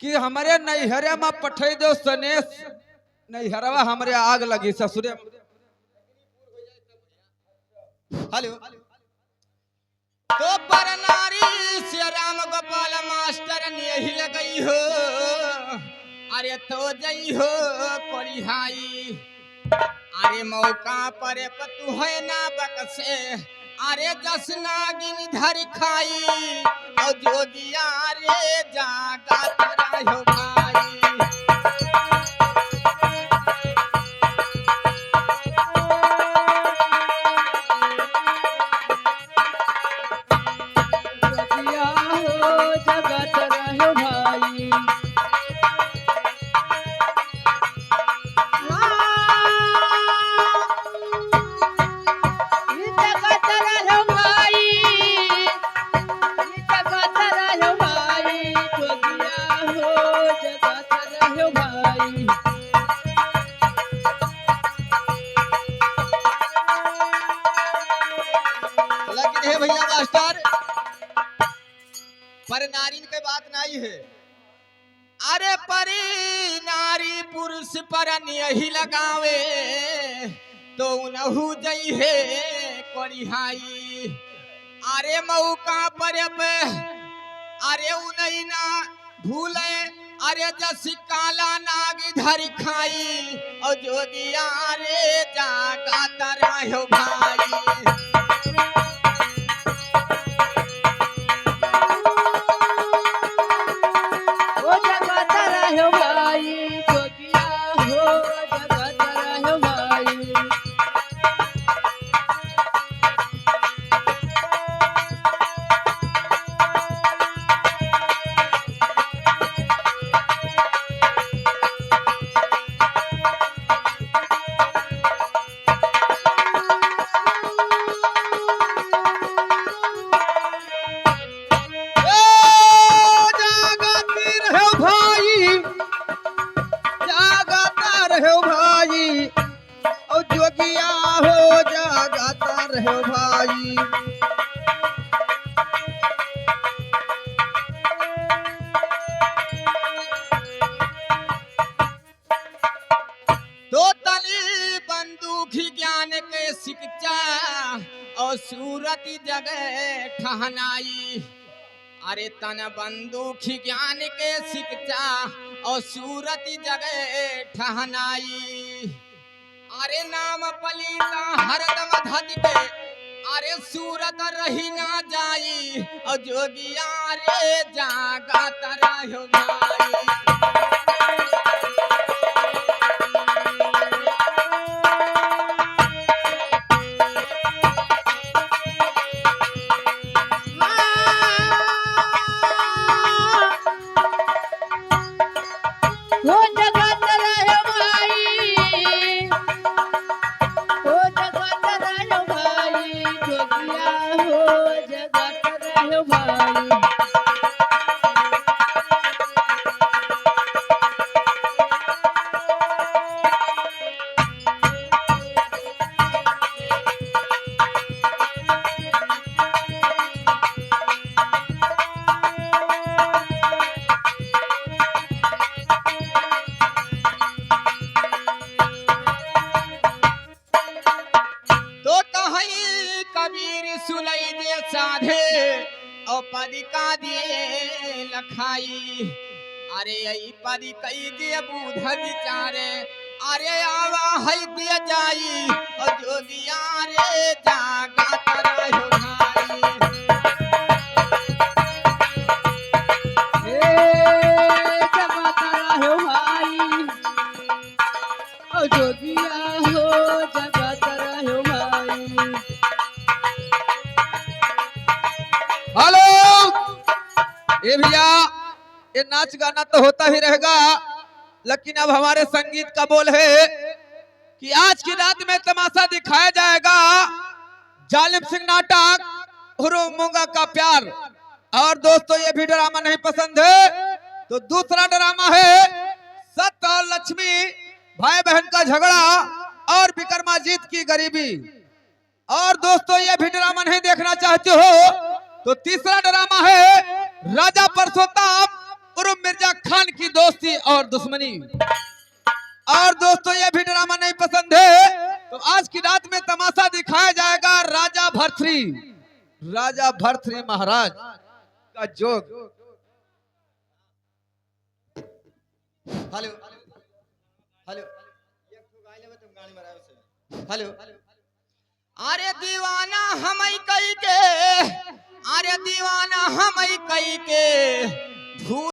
कि हमारे नैहरे में पठे दो सनेश नैहरवा हमरे आग लगी ससुरे। हेलो। तो पर नारी श्री राम गोपाल मास्टर यही लगई हो। अरे तो जई हो कोरिहाई। अरे मौका पर पतु है ना बकसे। अरे जसना गिन धर खाई और जोगिया रे जागा रहो भाई। लेकिन हे भैया मास्टर पर नारीन के बात नहीं है। अरे परी नारी पुरुष पर यही लगावे तो उनहु जई है कोरिहाई। अरे मौका पर अरे उन्हीं ना भूले। अरे जस काला नाग धर खाई और जोगिया रे जागा तरहो भाई। दो तली बंदूक ज्ञान के शिक्षा और सूरत जगह ठहनाई। अरे तन बंदूक ज्ञान के शिक्षा और सूरत जगह ठहनाई। अरे नाम पलीता हरदम धज के अरे सूरत रही ना जाई और जोगिया रे जागा तरहो भाई। सुलई दे साधे और पदिका दिए लखाई। अरे यही पदी कई दे बूध विचारे। अरे आवा है दे जाई और जोगिया रे जागा तरहो भाई। जागा तरहो भाई और जोगिया हो जागा तरहो भाई। हेलो ये भैया ये नाच गाना तो होता ही रहेगा लेकिन अब हमारे संगीत का बोल है कि आज की रात में तमाशा दिखाया जाएगा जालिम सिंह नाटक हुरुमुंगा का प्यार। और दोस्तों ये भी ड्रामा नहीं पसंद है तो दूसरा ड्रामा है सत्य और लक्ष्मी भाई बहन का झगड़ा और विक्रमाजीत की गरीबी। और दोस्तों ये भी ड्रामा नहीं देखना चाहते हो तो तीसरा ड्रामा है राजा परसोत्तम उर्फ मिर्जा खान की दोस्ती और दुश्मनी। और दोस्तों ये भी ड्रामा नहीं पसंद है तो आज की रात में तमाशा दिखाया जाएगा राजा भर्तृहरि महाराज का जोग। हेलो हेलो हेलो अरे दीवाना हम कई के, अरे दीवाना हम कई के